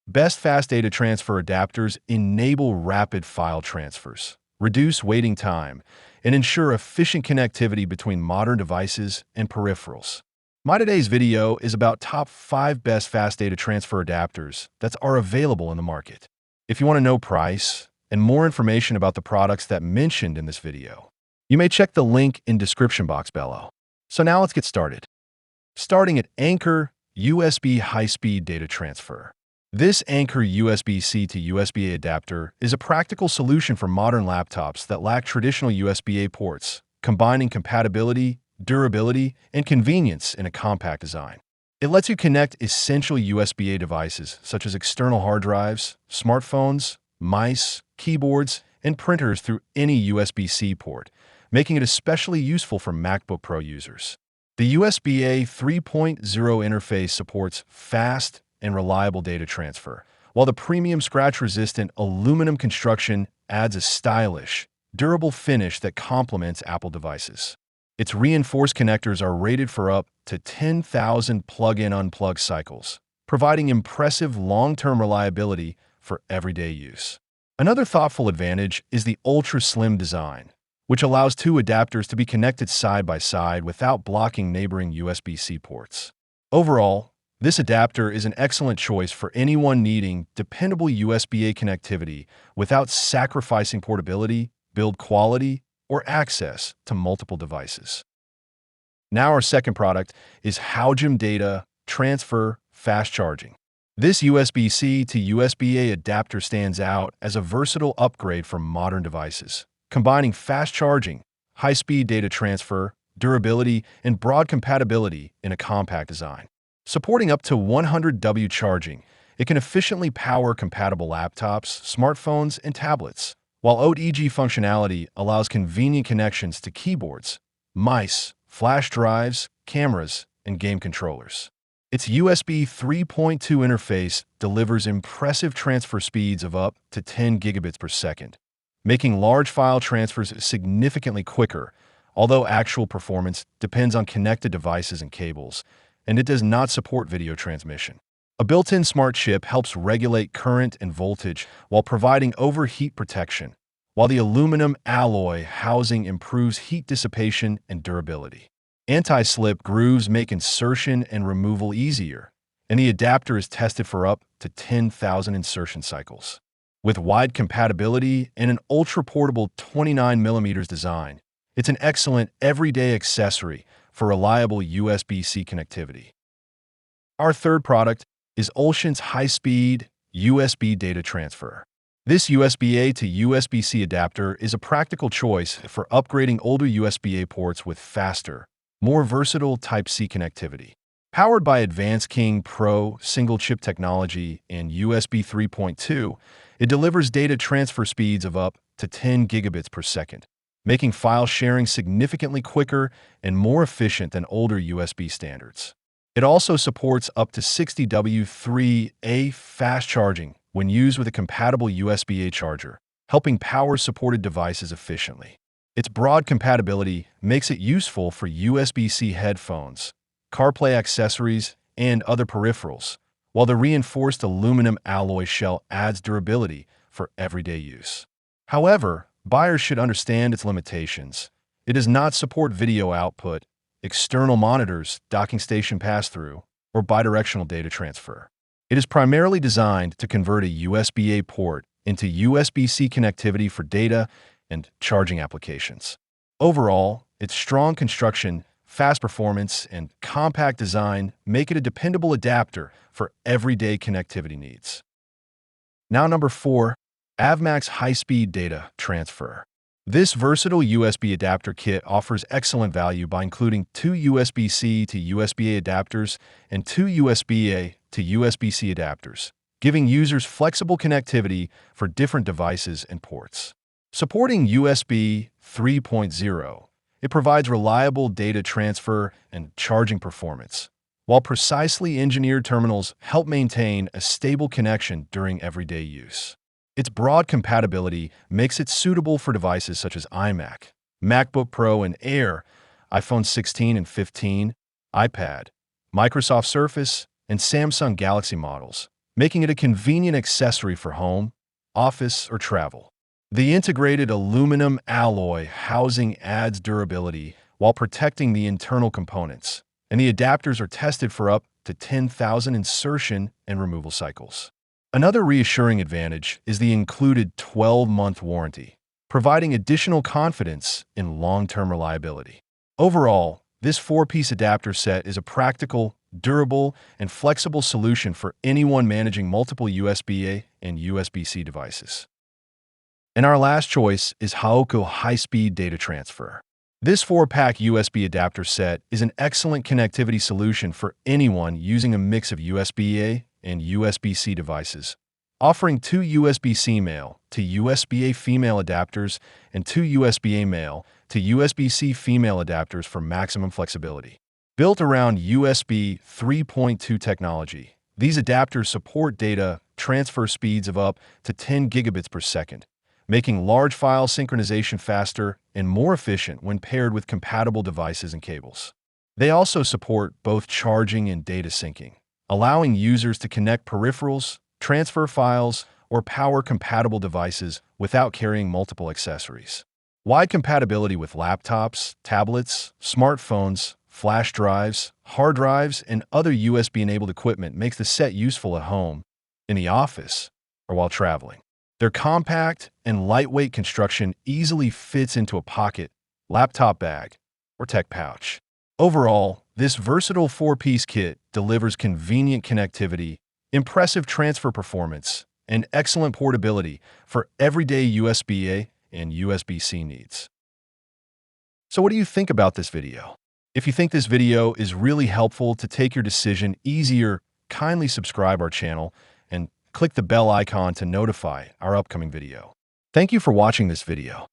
Best fast data transfer adapters enable rapid file transfers, reduce waiting time, and ensure efficient connectivity between modern devices and peripherals. My today's video is about top 5 best fast data transfer adapters that are available in the market. If you want to know price and more information about the products that mentioned in this video, you may check the link in description box below. So now let's get started. Starting at Anchor USB High-Speed Data Transfer. This Anchor USB-C to USB-A adapter is a practical solution for modern laptops that lack traditional USB-A ports, combining compatibility, durability, and convenience in a compact design. It lets you connect essential USB-A devices such as external hard drives, smartphones, mice, keyboards, and printers through any USB-C port, making it especially useful for MacBook Pro users. The USB-A 3.0 interface supports fast and reliable data transfer, while the premium scratch-resistant aluminum construction adds a stylish, durable finish that complements Apple devices. Its reinforced connectors are rated for up to 10,000 plug-in-unplug cycles, providing impressive long-term reliability for everyday use. Another thoughtful advantage is the ultra-slim design, which allows two adapters to be connected side by side without blocking neighboring USB-C ports. Overall, this adapter is an excellent choice for anyone needing dependable USB-A connectivity without sacrificing portability, build quality, or access to multiple devices. Now our second product is Haojim Data Transfer Fast Charging. This USB-C to USB-A adapter stands out as a versatile upgrade for modern devices, combining fast charging, high-speed data transfer, durability, and broad compatibility in a compact design. Supporting up to 100W charging, it can efficiently power compatible laptops, smartphones, and tablets, while OTG functionality allows convenient connections to keyboards, mice, flash drives, cameras, and game controllers. Its USB 3.2 interface delivers impressive transfer speeds of up to 10 gigabits per second, making large file transfers significantly quicker, although actual performance depends on connected devices and cables, and it does not support video transmission. A built-in smart chip helps regulate current and voltage while providing overheat protection, while the aluminum alloy housing improves heat dissipation and durability. Anti-slip grooves make insertion and removal easier, and the adapter is tested for up to 10,000 insertion cycles. With wide compatibility and an ultra-portable 29mm design, it's an excellent everyday accessory for reliable USB-C connectivity. Our third product is Ultion's high-speed USB data transfer. This USB-A to USB-C adapter is a practical choice for upgrading older USB-A ports with faster, more versatile Type-C connectivity. Powered by Advanced King Pro single-chip technology and USB 3.2, it delivers data transfer speeds of up to 10 gigabits per second, making file sharing significantly quicker and more efficient than older USB standards. It also supports up to 60W3A fast charging when used with a compatible USB-A charger, helping power supported devices efficiently. Its broad compatibility makes it useful for USB-C headphones, CarPlay accessories, and other peripherals, while the reinforced aluminum alloy shell adds durability for everyday use. However, buyers should understand its limitations. It does not support video output, external monitors, docking station pass-through, or bidirectional data transfer. It is primarily designed to convert a USB-A port into USB-C connectivity for data and charging applications. Overall, its strong construction, fast performance, and compact design make it a dependable adapter for everyday connectivity needs. Now number 4, AVMAX High-Speed Data Transfer. This versatile USB adapter kit offers excellent value by including 2 USB-C to USB-A adapters and 2 USB-A to USB-C adapters, giving users flexible connectivity for different devices and ports. Supporting USB 3.0, it provides reliable data transfer and charging performance, while precisely engineered terminals help maintain a stable connection during everyday use. Its broad compatibility makes it suitable for devices such as iMac, MacBook Pro and Air, iPhone 16 and 15, iPad, Microsoft Surface, and Samsung Galaxy models, making it a convenient accessory for home, office, or travel. The integrated aluminum alloy housing adds durability while protecting the internal components, and the adapters are tested for up to 10,000 insertion and removal cycles. Another reassuring advantage is the included 12-month warranty, providing additional confidence in long-term reliability. Overall, this four-piece adapter set is a practical, durable, and flexible solution for anyone managing multiple USB-A and USB-C devices. And our last choice is Haoko High-Speed Data Transfer. This 4-pack USB adapter set is an excellent connectivity solution for anyone using a mix of USB-A and USB-C devices, offering two USB-C male to USB-A female adapters and two USB-A male to USB-C female adapters for maximum flexibility. Built around USB 3.2 technology, these adapters support data transfer speeds of up to 10 gigabits per second, making large file synchronization faster and more efficient when paired with compatible devices and cables. They also support both charging and data syncing, allowing users to connect peripherals, transfer files, or power compatible devices without carrying multiple accessories. Wide compatibility with laptops, tablets, smartphones, flash drives, hard drives, and other USB-enabled equipment makes the set useful at home, in the office, or while traveling. Their compact and lightweight construction easily fits into a pocket, laptop bag, or tech pouch. Overall, this versatile four-piece kit delivers convenient connectivity, impressive transfer performance, and excellent portability for everyday USB-A and USB-C needs. So what do you think about this video? If you think this video is really helpful to take your decision easier, kindly subscribe our channel and click the bell icon to notify our upcoming video. Thank you for watching this video.